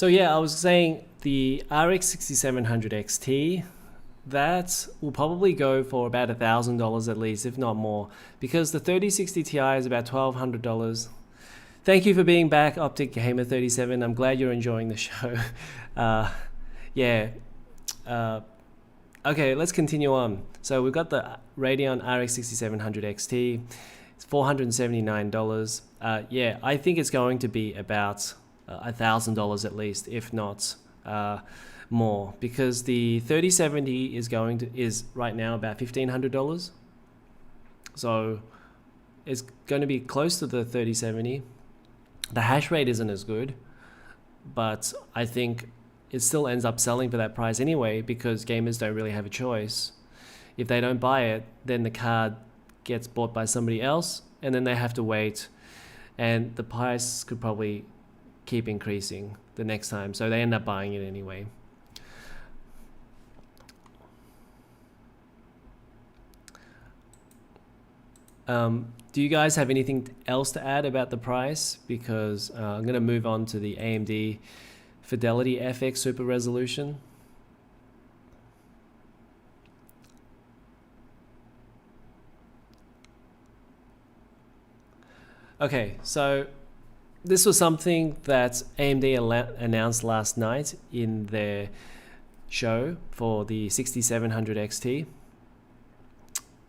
So yeah, I was saying the RX 6700 XT, that will probably go for about $1,000 at least, if not more, because the 3060 Ti is about $1,200. Thank you for being back, Optic Gamer 37. I'm glad you're enjoying the show. Yeah. Okay, let's continue on. So we've got the Radeon RX 6700 XT. It's $479. Yeah, I think it's going to be about $1,000 at least, if not more, because the 3070 is right now about $1,500. So it's going to be close to the 3070. The hash rate isn't as good, but I think it still ends up selling for that price anyway, because gamers don't really have a choice. If they don't buy it, then the card gets bought by somebody else, and then they have to wait, and the price could probably keep increasing the next time, so they end up buying it anyway. Do you guys have anything else to add about the price? Because I'm going to move on to the AMD Fidelity FX Super Resolution. Okay, so this was something that AMD announced last night in their show for the 6700 XT.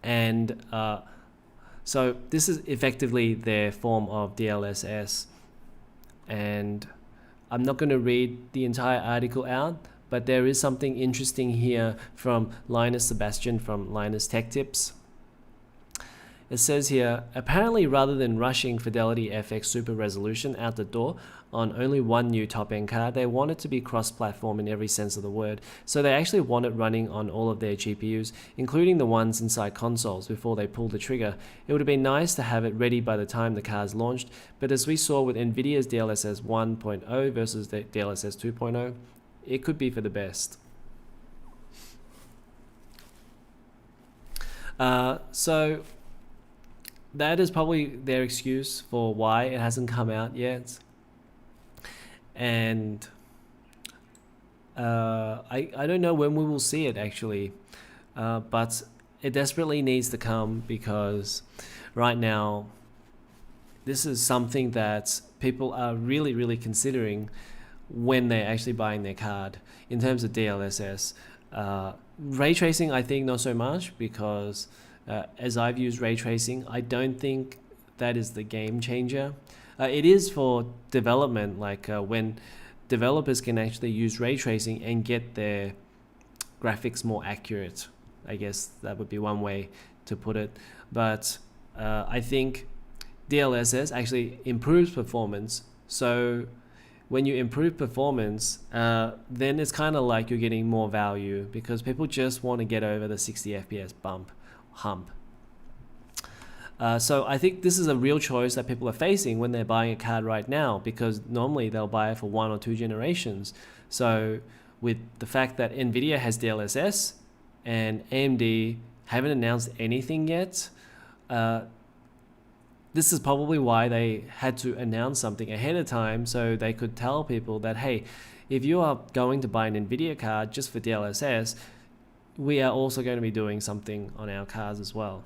And so this is effectively their form of DLSS. And I'm not going to read the entire article out, but there is something interesting here from Linus Sebastian from Linus Tech Tips. It says here, apparently rather than rushing Fidelity FX Super Resolution out the door on only one new top-end card, they want it to be cross-platform in every sense of the word. So they actually want it running on all of their GPUs, including the ones inside consoles, before they pull the trigger. It would have been nice to have it ready by the time the card's launched, but as we saw with Nvidia's DLSS 1.0 versus the DLSS 2.0, it could be for the best. So that is probably their excuse for why it hasn't come out yet. And I don't know when we will see it actually, but it desperately needs to come, because right now this is something that people are really considering when they're actually buying their card in terms of DLSS. Ray tracing, I think not so much, because as I've used ray tracing, I don't think that is the game changer. It is for development, like when developers can actually use ray tracing and get their graphics more accurate. I guess that would be one way to put it. But I think DLSS actually improves performance. So when you improve performance, then it's kind of like you're getting more value, because people just want to get over the 60 FPS hump. So I think this is a real choice that people are facing when they're buying a card right now, because normally they'll buy it for 1 or 2 generations. So with the fact that Nvidia has DLSS and AMD haven't announced anything yet, this is probably why they had to announce something ahead of time, so they could tell people that, hey, if you are going to buy an Nvidia card just for DLSS, we are also going to be doing something on our cards as well.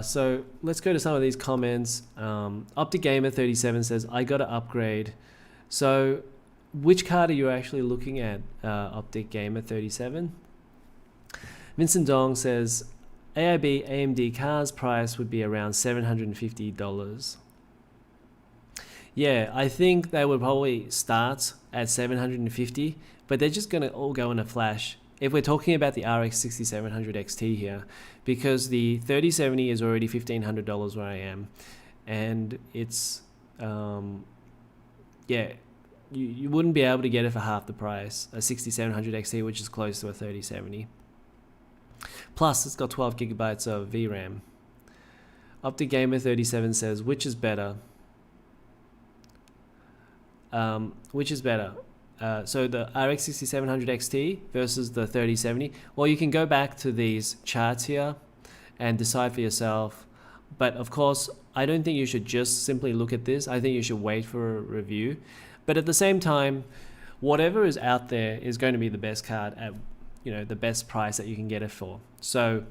So let's go to some of these comments. Optic Gamer 37 says, I got to upgrade. So which card are you actually looking at, Optic Gamer 37? Vincent Dong says, AIB AMD cards price would be around $750. Yeah, I think they would probably start at $750, but they're just going to all go in a flash. If we're talking about the RX 6700 XT here, because the 3070 is already $1,500 where I am, and it's, yeah, you wouldn't be able to get it for half the price, a 6700 XT, which is close to a 3070. Plus, it's got 12 gigabytes of VRAM. Optic Gamer 37 says, which is better? Which is better? So the RX 6700 XT versus the 3070. Well, you can go back to these charts here and decide for yourself. But of course, I don't think you should just simply look at this. I think you should wait for a review. But at the same time, whatever is out there is going to be the best card at, you know, the best price that you can get it for. So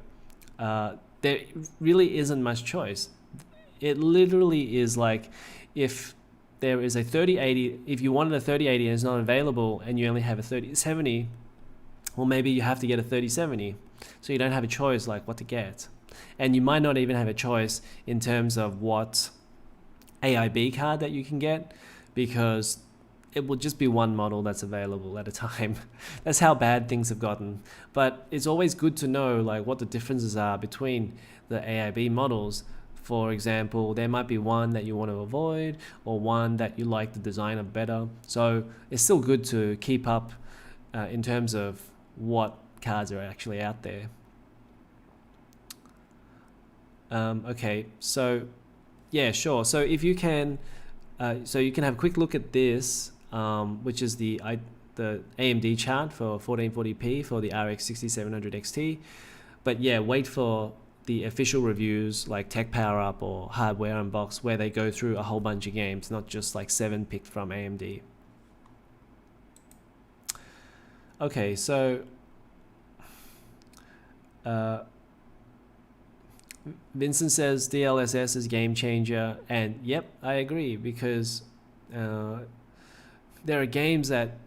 there really isn't much choice. It literally is like, if there is a 3080, if you wanted a 3080 and it's not available and you only have a 3070, well, maybe you have to get a 3070. So you don't have a choice like what to get. And you might not even have a choice in terms of what AIB card that you can get, because it will just be one model that's available at a time. That's how bad things have gotten. But it's always good to know like what the differences are between the AIB models. For example, there might be one that you want to avoid, or one that you like the design of better. So it's still good to keep up in terms of what cards are actually out there. Okay, so yeah, sure. So if you can, so you can have a quick look at this, which is the AMD chart for 1440p for the RX 6700 XT. But yeah, wait for the official reviews like Tech Power Up or Hardware Unbox, where they go through a whole bunch of games, not just like 7 picked from AMD. Okay, so Vincent says DLSS is game changer, and yep, I agree, because there are games that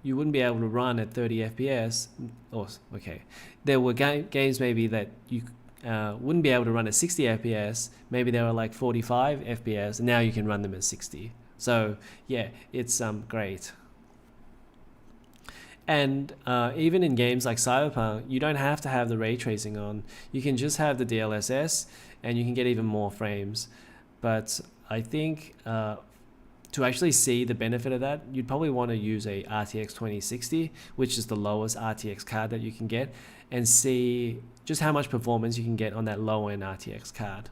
you wouldn't be able to run at 30 FPS. Or okay, there were games maybe that you wouldn't be able to run at 60 FPS. Maybe they were like 45 FPS, and now you can run them at 60. So yeah, it's great. And even in games like Cyberpunk, you don't have to have the ray tracing on. You can just have the DLSS, and you can get even more frames. But I think to actually see the benefit of that, you'd probably want to use a RTX 2060, which is the lowest RTX card that you can get, and see just how much performance you can get on that low-end RTX card.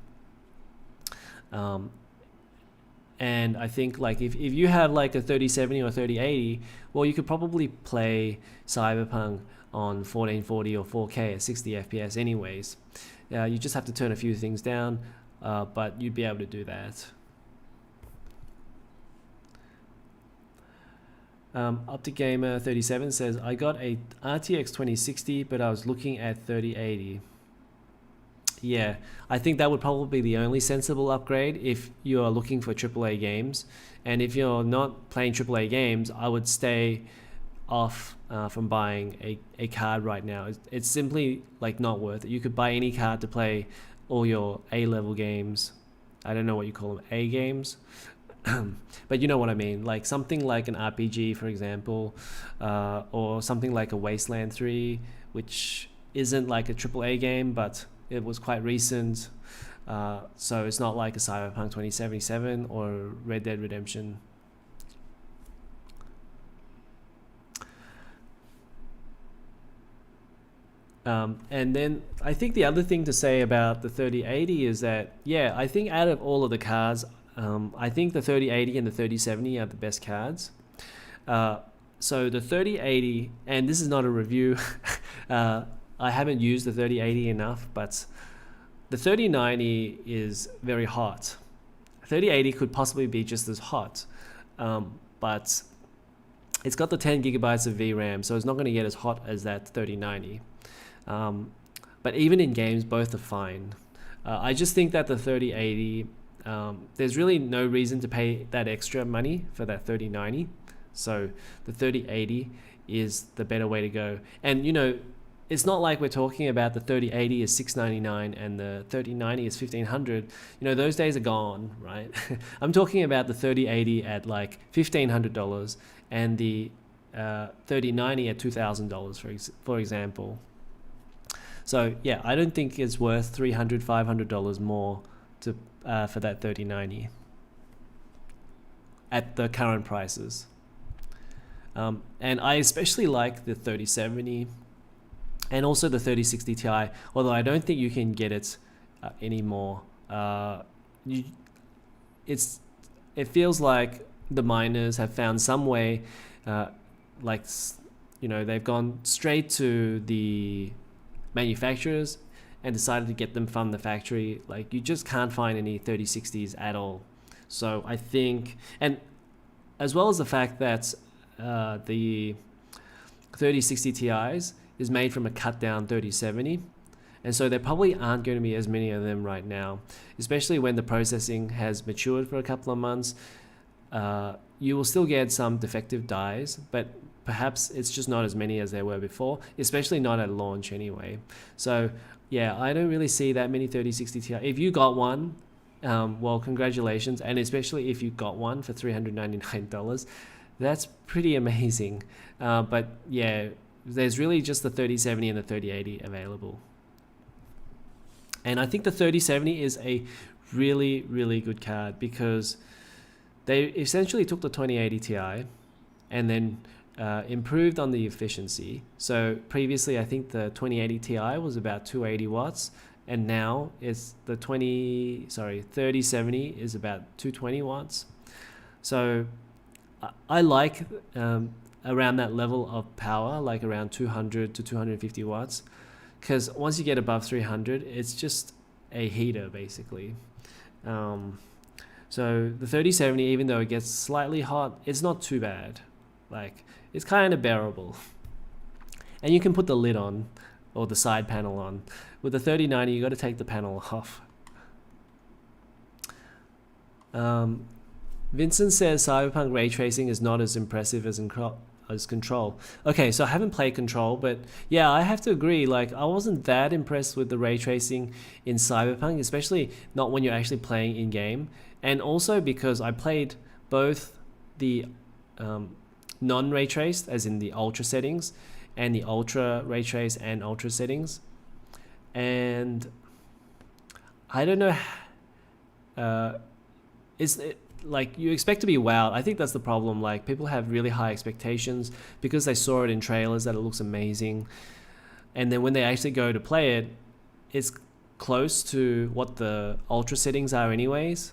And I think like if you have like a 3070 or 3080, well, you could probably play Cyberpunk on 1440 or 4K at 60 FPS anyways. You just have to turn a few things down, but you'd be able to do that. OpticGamer37 says, I got a RTX 2060, but I was looking at 3080. Yeah, I think that would probably be the only sensible upgrade if you are looking for AAA games. And if you're not playing AAA games, I would stay off from buying a card right now. It's simply like not worth it. You could buy any card to play all your A-level games. I don't know what you call them, A games. But you know what I mean, like something like an RPG, for example, or something like a Wasteland 3, which isn't like a AAA game, but it was quite recent, so it's not like a Cyberpunk 2077 or Red Dead Redemption. And then I think the other thing to say about the 3080 is that, yeah, I think out of all of the cards, I think the 3080 and the 3070 are the best cards. So the 3080, and this is not a review, I haven't used the 3080 enough, but the 3090 is very hot. 3080 could possibly be just as hot, but it's got the 10 gigabytes of VRAM, so it's not going to get as hot as that 3090. But even in games, both are fine. I just think that the 3080, there's really no reason to pay that extra money for that 3090. So the 3080 is the better way to go. And you know, it's not like we're talking about the 3080 is $699 and the 3090 is $1,500. You know, those days are gone, right? I'm talking about the 3080 at like $1,500 and the 3090 at $2,000, for example. So yeah, I don't think it's worth $300, $500 more to for that 3090 at the current prices. And I especially like the 3070 and also the 3060 Ti, although I don't think you can get it anymore. It feels like the miners have found some way, like, you know, they've gone straight to the manufacturers and decided to get them from the factory. Like, you just can't find any 3060s at all. So I think, and as well as the fact that the 3060 Ti's is made from a cut down 3070. And so there probably aren't going to be as many of them right now, especially when the processing has matured for a couple of months. You will still get some defective dies, but perhaps it's just not as many as there were before, especially not at launch anyway. So yeah, I don't really see that many 3060 Ti. If you got one, well, congratulations. And especially if you got one for $399, that's pretty amazing. But yeah, there's really just the 3070 and the 3080 available. And I think the 3070 is a really, really good card because they essentially took the 2080 Ti and then improved on the efficiency. So previously, I think the 2080 Ti was about 280 watts, and now it's the 3070 is about 220 watts. So I like around that level of power, like around 200 to 250 watts. Because once you get above 300, it's just a heater, basically. So the 3070, even though it gets slightly hot, it's not too bad. Like, it's kind of bearable. And you can put the lid on, or the side panel on. With the 3090, you got to take the panel off. Vincent says Cyberpunk ray tracing is not as impressive as Control. Okay, so I haven't played Control, but yeah, I have to agree. Like, I wasn't that impressed with the ray tracing in Cyberpunk, especially not when you're actually playing in game, and also because I played both the non-ray traced, as in the ultra settings, and the ultra ray trace and ultra settings, and I don't know. Like, you expect to be wowed. I think that's the problem. Like, people have really high expectations because they saw it in trailers that it looks amazing, and then when they actually go to play it, it's close to what the ultra settings are anyways.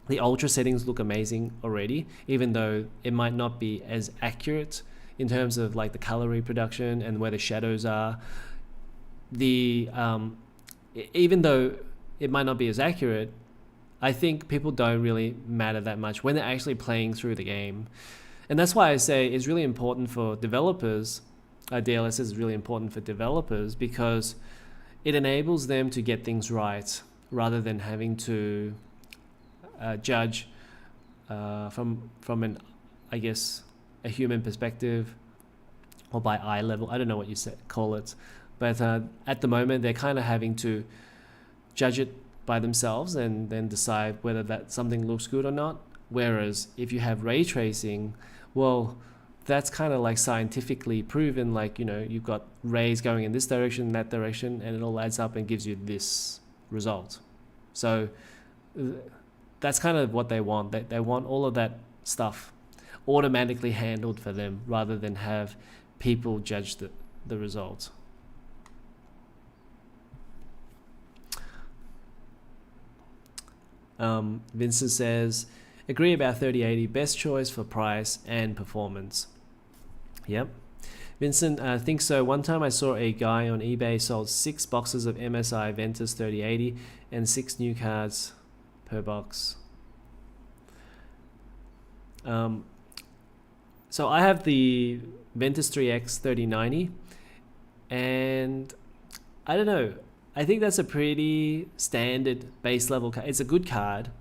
The ultra settings look amazing already, even though it might not be as accurate in terms of like the color reproduction and where the shadows are. Even though it might not be as accurate, I think people don't really matter that much when they're actually playing through the game. And that's why I say it's really important for developers. DLSS is really important for developers because it enables them to get things right rather than having to judge from an, I guess, a human perspective or by eye level. I don't know what you call it. But at the moment, they're kind of having to judge it by themselves and then decide whether that something looks good or not. Whereas if you have ray tracing, well, that's kind of like scientifically proven. Like, you know, you've got rays going in this direction, that direction, and it all adds up and gives you this result. So that's kind of what they want. They want all of that stuff automatically handled for them rather than have people judge the result. Vincent says, agree about 3080, best choice for price and performance. Yep. Vincent, I think so. One time I saw a guy on eBay sold 6 boxes of MSI Ventus 3080 and 6 new cards per box. So I have the Ventus 3X 3090, and I don't know. I think that's a pretty standard base level card. It's a good card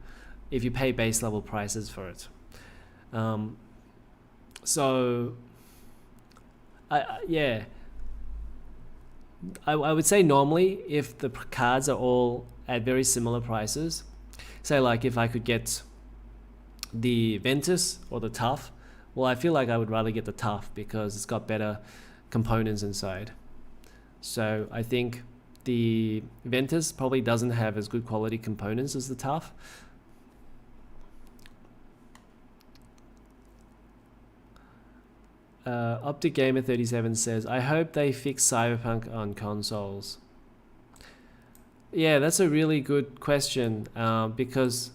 if you pay base level prices for it. So, yeah. I would say normally if the cards are all at very similar prices, say like if I could get the Ventus or the Tough, well, I feel like I would rather get the Tough because it's got better components inside. So I think the Ventus probably doesn't have as good quality components as the Tough. Optic Gamer 37 says, I hope they fix Cyberpunk on consoles. Yeah, that's a really good question because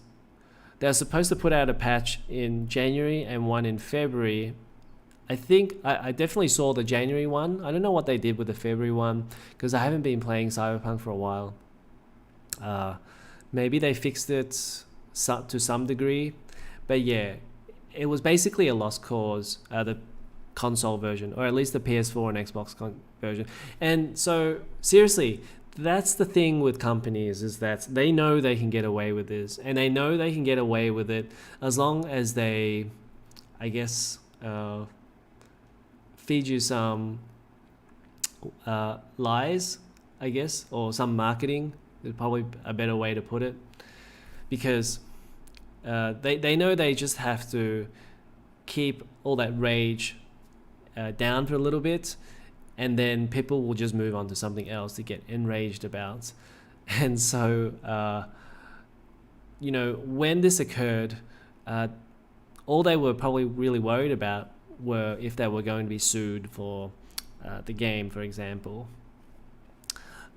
they're supposed to put out a patch in January and one in February. I think I definitely saw the January one. I don't know what they did with the February one because I haven't been playing Cyberpunk for a while. Maybe they fixed it to some degree, but yeah, it was basically a lost cause, the console version, or at least the PS4 and Xbox version. And so seriously, that's the thing with companies, is that they know they can get away with this, and they know they can get away with it as long as they, I guess, feed you some lies, I guess, or some marketing is probably a better way to put it, because they know they just have to keep all that rage down for a little bit, and then people will just move on to something else to get enraged about. And so, when this occurred, all they were probably really worried about were if they were going to be sued for the game, for example,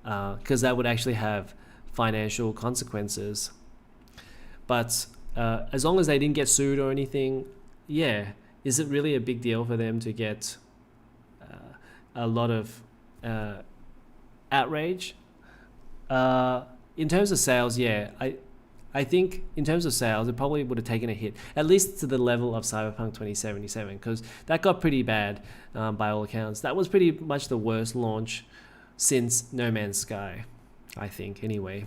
because that would actually have financial consequences. But as long as they didn't get sued or anything, is it really a big deal for them to get a lot of outrage? In terms of sales, I think in terms of sales, it probably would have taken a hit, at least to the level of Cyberpunk 2077, because that got pretty bad by all accounts. That was pretty much the worst launch since No Man's Sky, I think, anyway.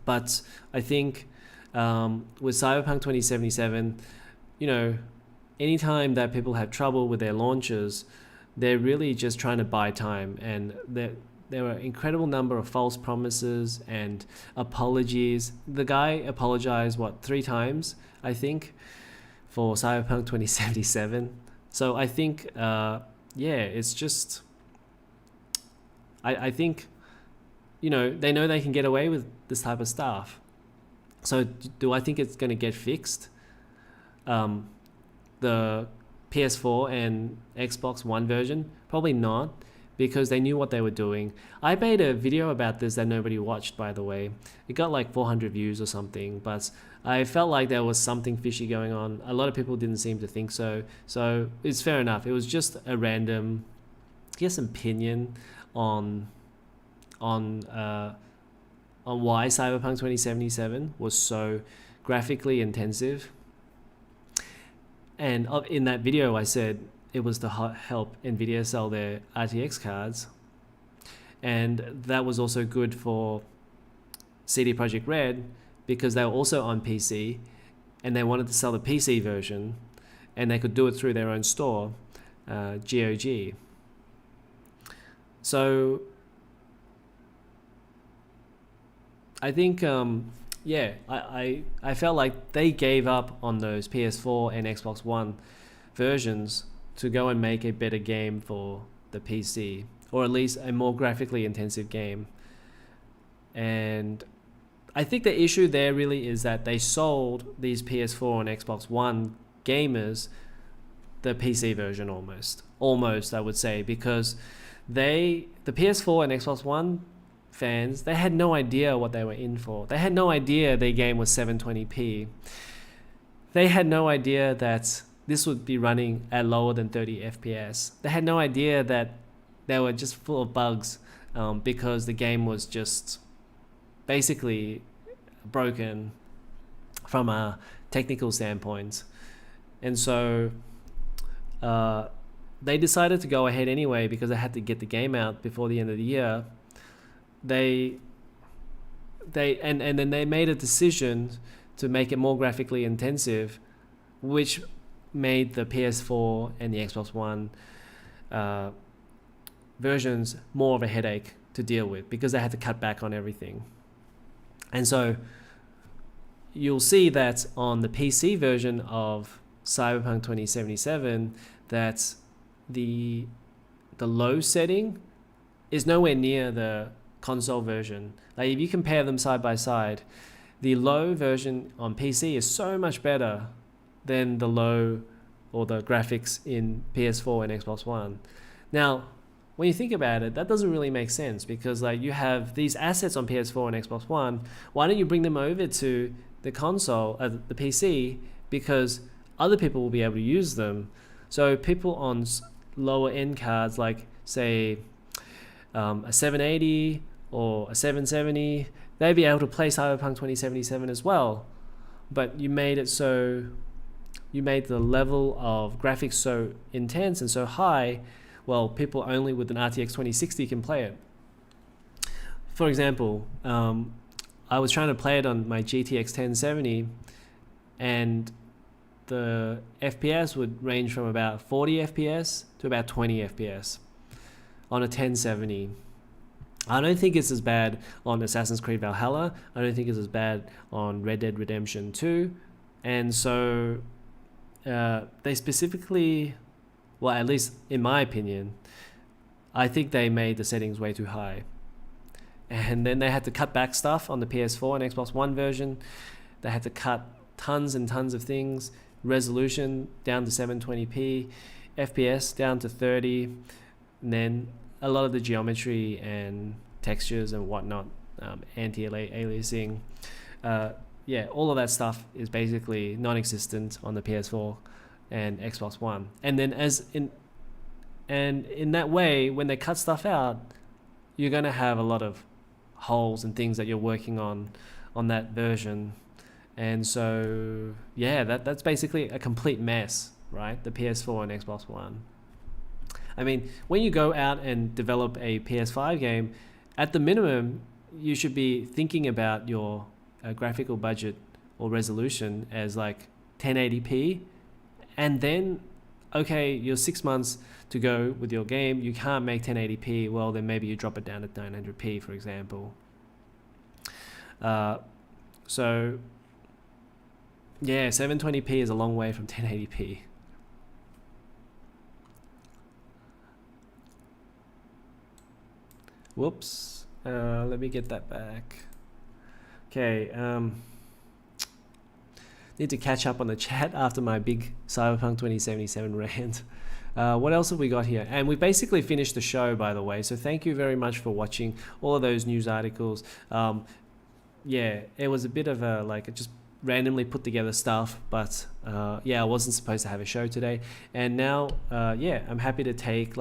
But I think with Cyberpunk 2077, anytime that people have trouble with their launches, they're really just trying to buy time, and there were an incredible number of false promises and apologies. The guy apologized 3 times, I think, for Cyberpunk 2077. So I think it's just, I think they know they can get away with this type of stuff. So do I think it's going to get fixed? The PS4 and Xbox One version? Probably not, because they knew what they were doing. I made a video about this that nobody watched, by the way. It got like 400 views or something, but I felt like there was something fishy going on. A lot of people didn't seem to think so. So it's fair enough. It was just a random, I guess, opinion on why Cyberpunk 2077 was so graphically intensive. And in that video, I said it was to help NVIDIA sell their RTX cards. And that was also good for CD Projekt Red, because they were also on PC, and they wanted to sell the PC version, and they could do it through their own store, GOG. So I think, I felt like they gave up on those PS4 and Xbox One versions to go and make a better game for the PC, or at least a more graphically intensive game. And I think the issue there really is that they sold these PS4 and Xbox One gamers the PC version almost I would say, because the PS4 and Xbox One fans, they had no idea what they were in for. They had no idea their game was 720p. They had no idea that this would be running at lower than 30 FPS. They had no idea that they were just full of bugs, because the game was just basically broken from a technical standpoint. And so they decided to go ahead anyway, because they had to get the game out before the end of the year. And then they made a decision to make it more graphically intensive, which made the PS4 and the Xbox One versions more of a headache to deal with, because they had to cut back on everything. And so you'll see that on the PC version of Cyberpunk 2077, that the low setting is nowhere near the console version. Like, if you compare them side by side, the low version on PC is so much better than the low or the graphics in PS4 and Xbox One. Now, when you think about it, that doesn't really make sense, because like, you have these assets on PS4 and Xbox One. Why don't you bring them over to the console, the PC, because other people will be able to use them. So people on lower end cards, like say a 780 or a 770, they'd be able to play Cyberpunk 2077 as well. But you made it so you made the level of graphics so intense and so high, well, people only with an RTX 2060 can play it. For example, I was trying to play it on my GTX 1070, and the FPS would range from about 40 FPS to about 20 FPS on a 1070. I don't think it's as bad on Assassin's Creed Valhalla. I don't think it's as bad on Red Dead Redemption 2. And so they specifically, well, at least in my opinion, I think they made the settings way too high. And then they had to cut back stuff on the PS4 and Xbox One version. They had to cut tons and tons of things. Resolution down to 720p, FPS down to 30, and then a lot of the geometry and textures and whatnot, anti-aliasing, all of that stuff is basically non-existent on the PS4 and Xbox One. And then in that way, when they cut stuff out, you're gonna have a lot of holes and things that you're working on that version. And so, yeah, that's basically a complete mess, right? The PS4 and Xbox One. I mean, when you go out and develop a PS5 game, at the minimum, you should be thinking about your graphical budget or resolution as like 1080p. And then, okay, you're 6 months to go with your game. You can't make 1080p. Well, then maybe you drop it down to 900p, for example. So... yeah, 720p is a long way from 1080p. Whoops. Let me get that back. Okay. Need to catch up on the chat after my big Cyberpunk 2077 rant. What else have we got here? And we basically finished the show, by the way. So thank you very much for watching all of those news articles. Yeah, it was a bit of a just randomly put together stuff, but I wasn't supposed to have a show today. And now I'm happy to take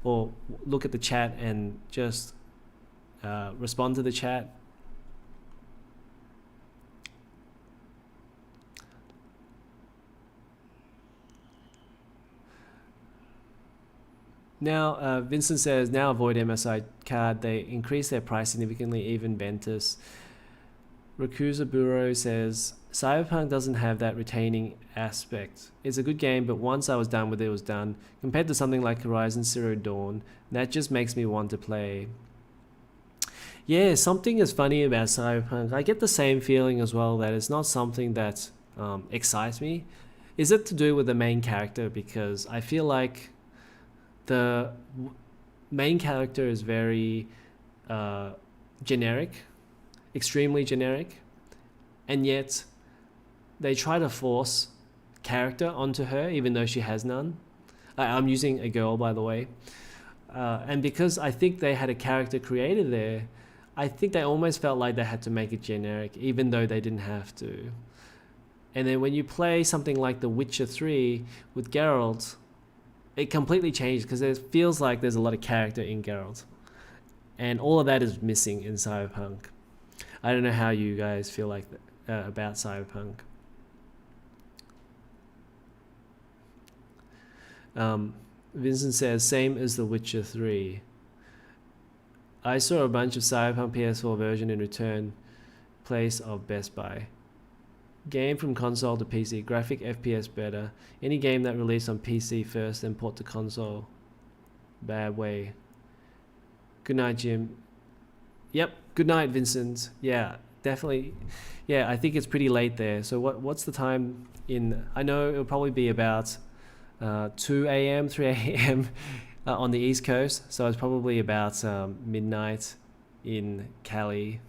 or look at the chat and just respond to the chat. Now Vincent says, now avoid MSI card. They increase their price significantly, even Ventus. Rakusa Buro says, Cyberpunk doesn't have that retaining aspect. It's a good game, but once I was done with it, it was done. Compared to something like Horizon Zero Dawn, that just makes me want to play. Yeah, something is funny about Cyberpunk. I get the same feeling as well, that it's not something that excites me. Is it to do with the main character? Because I feel like the main character is very generic, extremely generic, and yet they try to force character onto her even though she has none. I'm using a girl, by the way. And because I think they had a character created there, I think they almost felt like they had to make it generic even though they didn't have to. And then when you play something like The Witcher 3 with Geralt, it completely changed because it feels like there's a lot of character in Geralt. And all of that is missing in Cyberpunk. I don't know how you guys feel like about Cyberpunk. Vincent says, same as The Witcher 3. I saw a bunch of Cyberpunk PS4 version in return place of Best Buy. Game from console to PC, graphic FPS better. Any game that released on PC first then port to console, bad way. Good night, Jim. Yep, good night, Vincent. Yeah, definitely. Yeah, I think it's pretty late there. So what's the time in... I know it'll probably be about 2 a.m., 3 a.m. On the East Coast. So it's probably about midnight in Cali.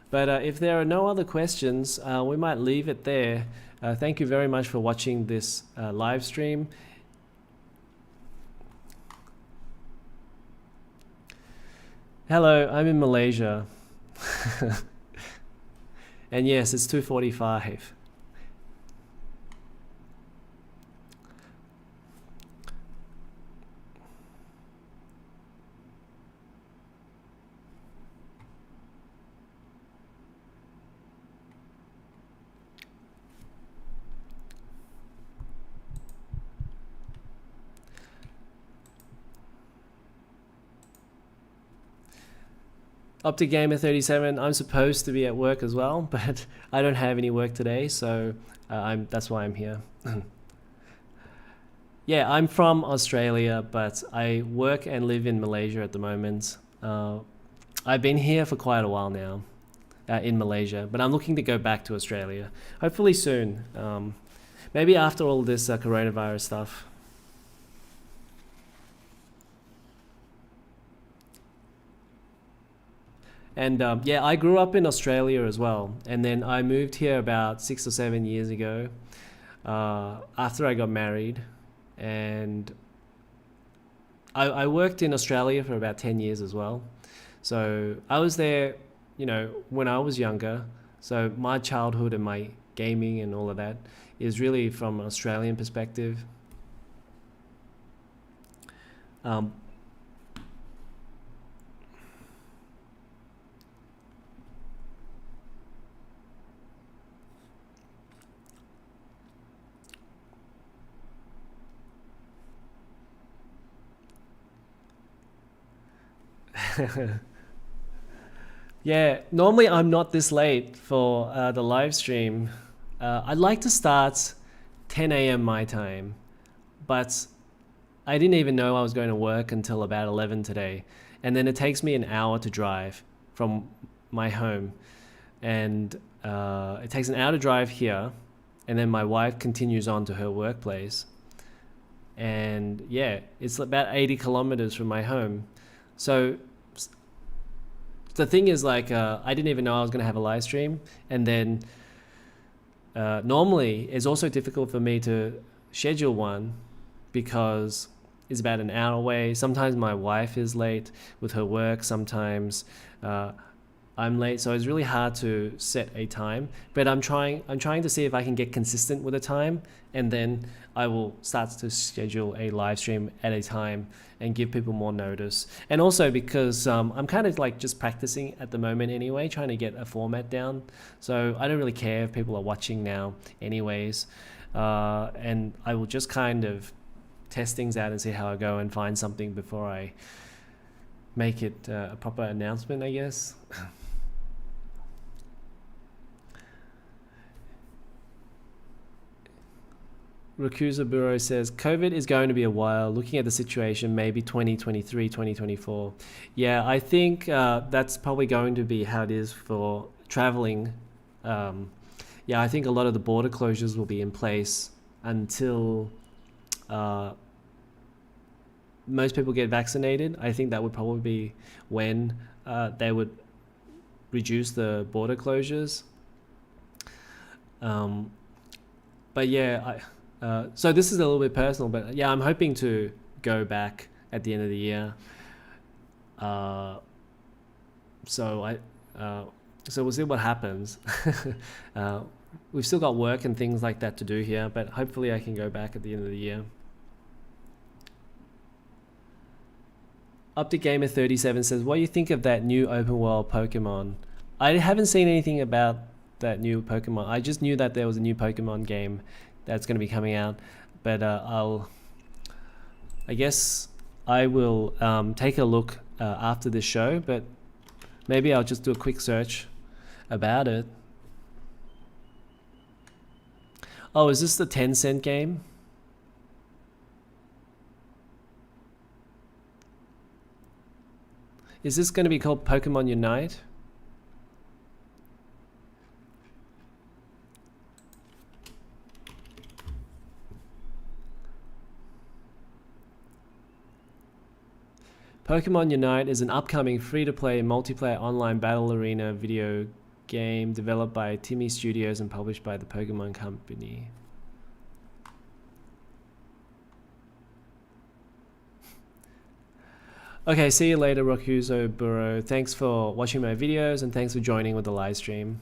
But if there are no other questions, we might leave it there. Thank you very much for watching this live stream. Hello, I'm in Malaysia. And yes, it's 2:45. Optic Gamer 37. I'm supposed to be at work as well, but I don't have any work today, so that's why I'm here. Yeah, I'm from Australia, but I work and live in Malaysia at the moment. I've been here for quite a while now, in Malaysia, but I'm looking to go back to Australia, hopefully soon. Maybe after all this coronavirus stuff. And yeah, I grew up in Australia as well, and then I moved here about 6 or 7 years ago, after I got married, and I worked in Australia for about 10 years as well. So I was there, when I was younger. So my childhood and my gaming and all of that is really from an Australian perspective. Um, Yeah, normally I'm not this late for the live stream. I'd like to start 10 a.m. my time, but I didn't even know I was going to work until about 11 today. And then it takes me an hour to drive from my home. And it takes an hour to drive here. And then my wife continues on to her workplace. And yeah, it's about 80 kilometers from my home. So the thing is, like, I didn't even know I was going to have a live stream. And then normally it's also difficult for me to schedule one because it's about an hour away. Sometimes my wife is late with her work. Sometimes I'm late, so it's really hard to set a time. But I'm trying to see if I can get consistent with a time, and then I will start to schedule a live stream at a time and give people more notice. And also because I'm kind of like just practicing at the moment anyway, trying to get a format down. So I don't really care if people are watching now anyways. And I will just kind of test things out and see how I go and find something before I make it a proper announcement, I guess. Rakusa Bureau says, COVID is going to be a while. Looking at the situation, maybe 2023, 2024. Yeah, I think that's probably going to be how it is for traveling. Yeah, I think a lot of the border closures will be in place until most people get vaccinated. I think that would probably be when they would reduce the border closures. But yeah, so this is a little bit personal, but yeah, I'm hoping to go back at the end of the year. So we'll see what happens. We've still got work and things like that to do here, but hopefully I can go back at the end of the year. Optic Gamer 37 says, what do you think of that new open world Pokemon? I haven't seen anything about that new Pokemon. I just knew that there was a new Pokemon game that's going to be coming out, but I guess I will take a look after this show, but maybe I'll just do a quick search about it. Oh, is this the 10-cent game? Is this going to be called Pokemon Unite? Pokemon Unite is an upcoming free-to-play multiplayer online battle arena video game developed by Timmy Studios and published by the Pokemon Company. Okay, see you later, Rokuzo Burrow. Thanks for watching my videos and thanks for joining with the live stream.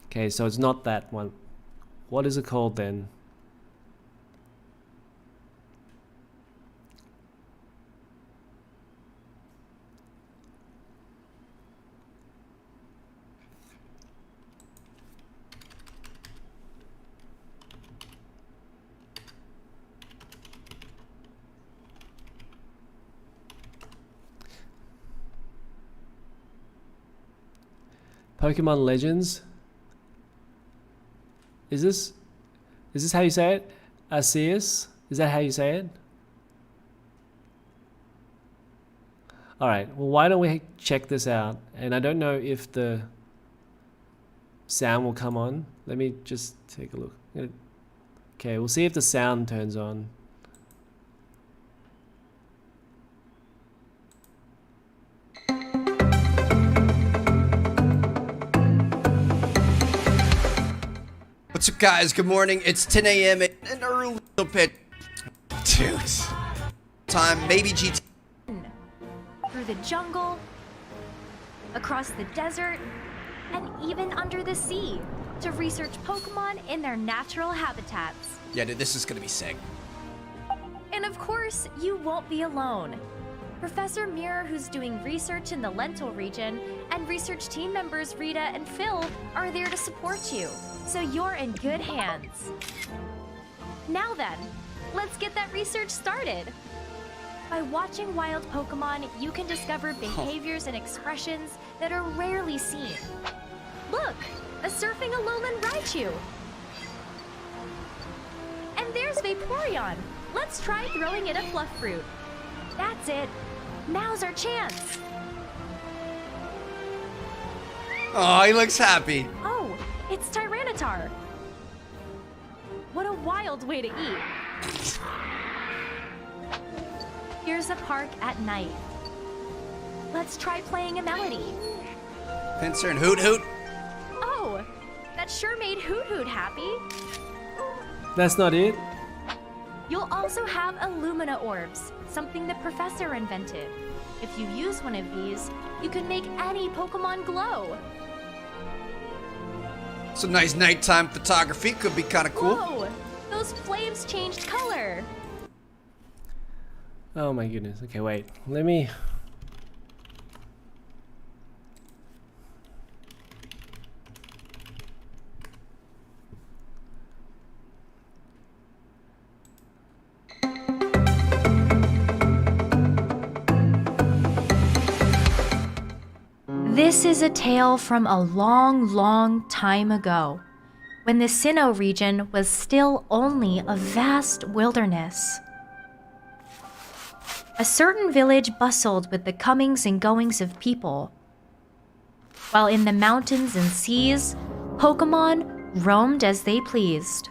Okay, so it's not that one. What is it called then? Pokemon Legends. Is this how you say it? Arceus? Is that how you say it? Alright, well why don't we check this out? And I don't know if the sound will come on. Let me just take a look. Okay, we'll see if the sound turns on. What's up, guys? Good morning. It's 10 a.m. and an early little bit. Dude. Time, maybe GT. Through the jungle, across the desert, and even under the sea to research Pokemon in their natural habitats. Yeah, dude, this is gonna be sick. And of course, you won't be alone. Professor Mirror, who's doing research in the Lentil region, and research team members Rita and Phil are there to support you, so you're in good hands. Now then, let's get that research started. By watching wild Pokemon, you can discover behaviors and expressions that are rarely seen. Look, a surfing Alolan Raichu. And there's Vaporeon. Let's try throwing it a fluff fruit. That's it. Now's our chance. Oh, he looks happy. Oh, it's Tyranitar. What a wild way to eat. Here's a park at night. Let's try playing a melody. Pinsir and Hoot Hoot. Oh, that sure made Hoot Hoot happy. That's not it? You'll also have Illumina orbs, something the professor invented. If you use one of these, you can make any Pokemon glow. Some nice nighttime photography could be kind of cool. Whoa, those flames changed color. Oh my goodness. Okay, wait. Let me... This is a tale from a long, long time ago, when the Sinnoh region was still only a vast wilderness. A certain village bustled with the comings and goings of people, while in the mountains and seas, Pokemon roamed as they pleased.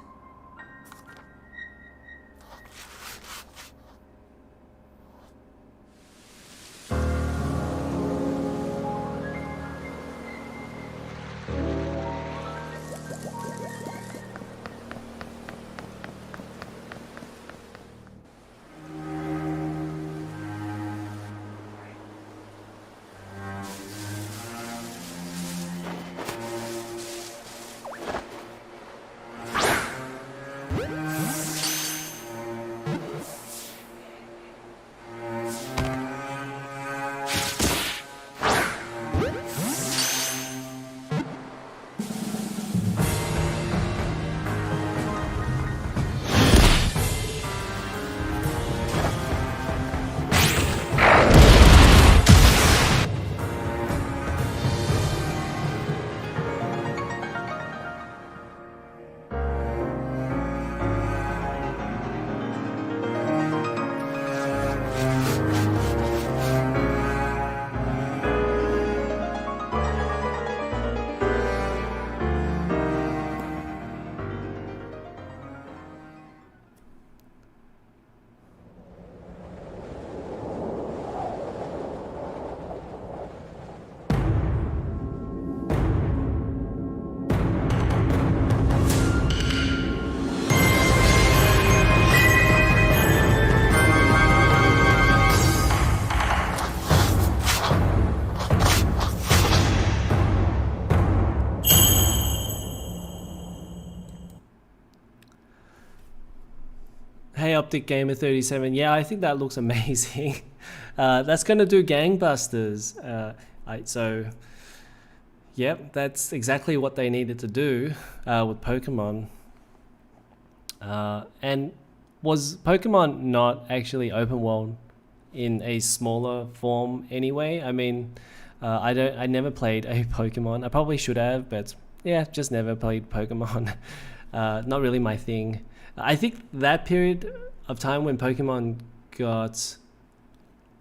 Hey Optic Gamer 37, yeah, I think that looks amazing. That's gonna do gangbusters. So, yep, that's exactly what they needed to do with Pokemon. And was Pokemon not actually open world in a smaller form anyway? I mean, I never played a Pokemon. I probably should have, but yeah, just never played Pokemon. Not really my thing. I think that period of time when Pokemon got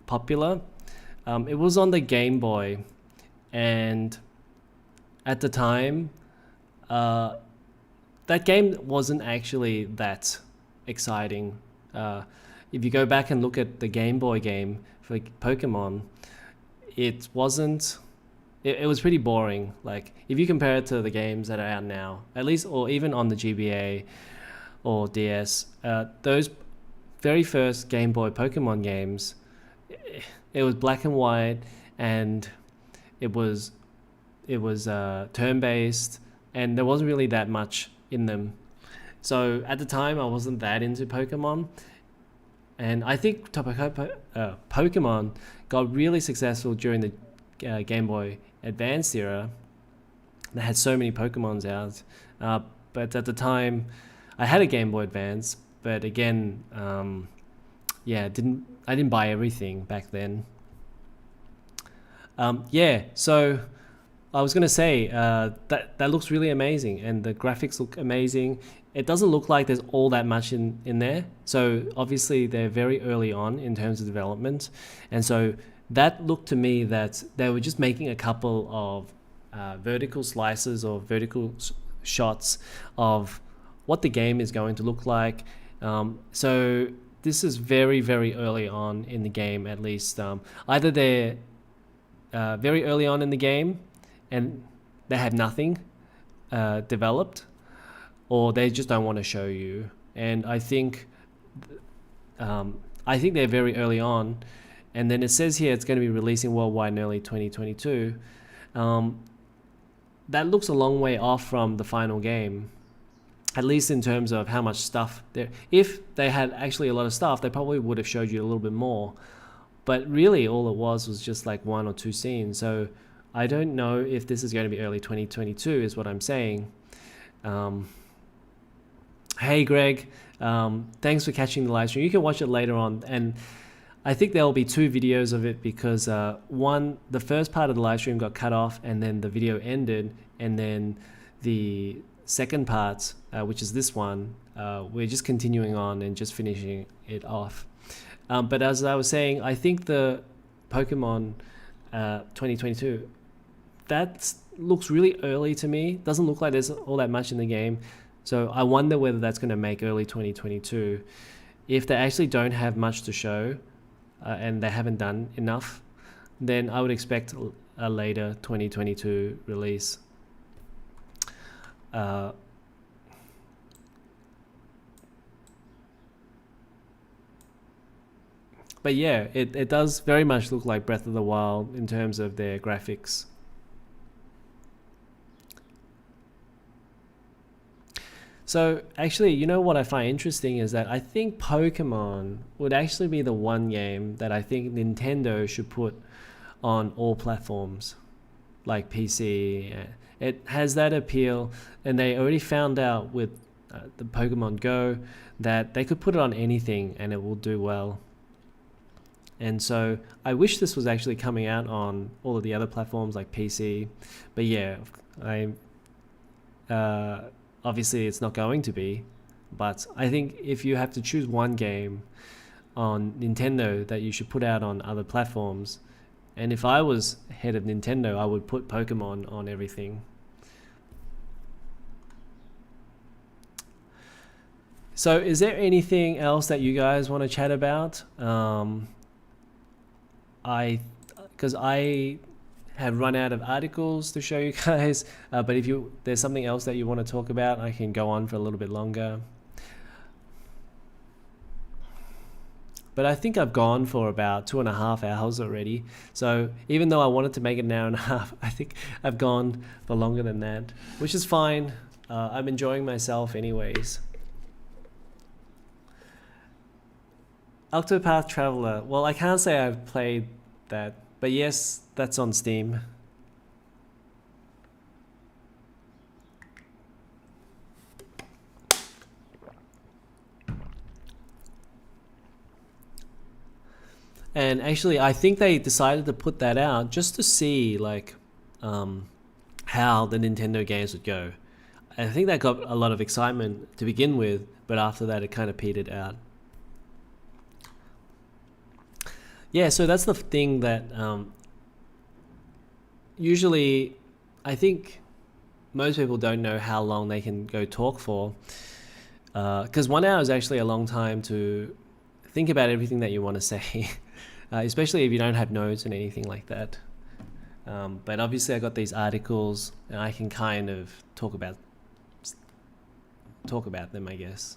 popular, it was on the Game Boy, and at the time, that game wasn't actually that exciting. If you go back and look at the Game Boy game for Pokemon, it wasn't. It was pretty boring. Like if you compare it to the games that are out now, at least, or even on the GBA or DS, those very first Game Boy Pokemon games, it was black and white, and it was turn-based, and there wasn't really that much in them. So at the time, I wasn't that into Pokemon, and I think Pokemon got really successful during the Game Boy Advance era. They had so many Pokemons out, but at the time, I had a Game Boy Advance, but again, I didn't buy everything back then. So I was gonna say that looks really amazing, and the graphics look amazing. It doesn't look like there's all that much in there. So obviously they're very early on in terms of development, and so that looked to me that they were just making a couple of vertical slices or vertical shots of what the game is going to look like. So this is very, very early on in the game, at least. Either they're very early on in the game and they have nothing developed, or they just don't want to show you. And I think they're very early on. And then it says here it's going to be releasing worldwide in early 2022. That looks a long way off from the final game, at least in terms of how much stuff there. If they had actually a lot of stuff, they probably would have showed you a little bit more. But really, all it was just like 1 or 2 scenes. So I don't know if this is going to be early 2022, is what I'm saying. Hey, Greg, thanks for catching the live stream. You can watch it later on. And I think there will be 2 videos of it because the first part of the live stream got cut off and then the video ended. And then the second part, which is this one, we're just continuing on and just finishing it off. But as I was saying, I think the Pokemon 2022, that looks really early to me. Doesn't look like there's all that much in the game. So I wonder whether that's going to make early 2022. If they actually don't have much to show and they haven't done enough, then I would expect a later 2022 release. But yeah, it does very much look like Breath of the Wild in terms of their graphics. So actually, you know what I find interesting is that I think Pokemon would actually be the one game that I think Nintendo should put on all platforms, like PC. It has that appeal, and they already found out with the Pokemon Go that they could put it on anything and it will do well. And so I wish this was actually coming out on all of the other platforms like PC, but yeah, obviously it's not going to be. But I think if you have to choose one game on Nintendo that you should put out on other platforms, and if I was head of Nintendo, I would put Pokemon on everything. So is there anything else that you guys want to chat about? Because I have run out of articles to show you guys, but if there's something else that you want to talk about, I can go on for a little bit longer. But I think I've gone for about 2.5 hours already. So even though I wanted to make it an hour and a half, I think I've gone for longer than that, which is fine. I'm enjoying myself anyways. Octopath Traveler. Well, I can't say I've played that, but yes, that's on Steam. And actually, I think they decided to put that out just to see like how the Nintendo games would go. I think that got a lot of excitement to begin with, but after that it kind of petered out. Yeah, so that's the thing that usually I think most people don't know how long they can go talk for, because 1 hour is actually a long time to think about everything that you want to say, especially if you don't have notes and anything like that. But obviously I got these articles and I can kind of talk about them, I guess.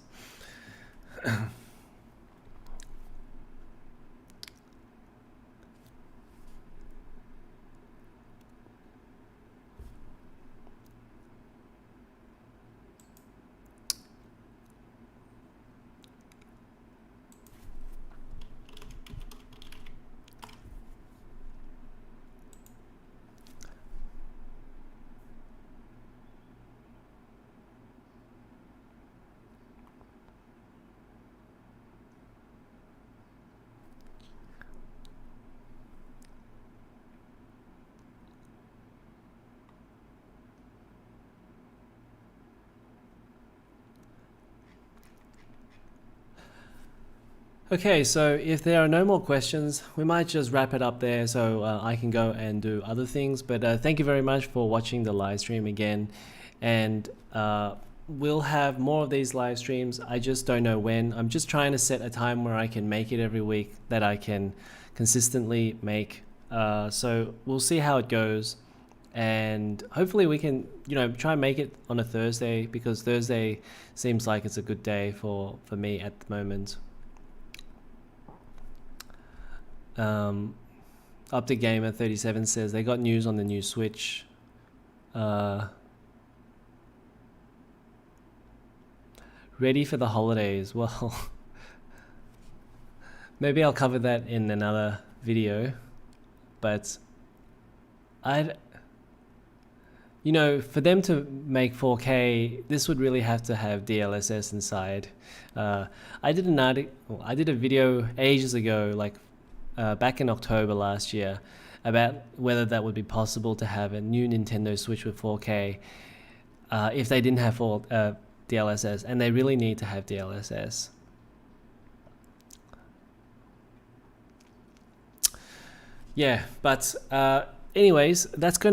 Okay, so if there are no more questions, we might just wrap it up there so I can go and do other things. But thank you very much for watching the live stream again. And we'll have more of these live streams. I just don't know when. I'm just trying to set a time where I can make it every week, that I can consistently make. So we'll see how it goes. And hopefully we can, try and make it on a Thursday, because Thursday seems like it's a good day for me at the moment. Update Gamer 37 says they got news on the new Switch. Ready for the holidays. Well, maybe I'll cover that in another video, but for them to make 4K, this would really have to have DLSS inside. I did a video ages ago, like back in October last year, about whether that would be possible to have a new Nintendo Switch with 4K if they didn't have DLSS, and they really need to have DLSS. Yeah, but anyways, that's going to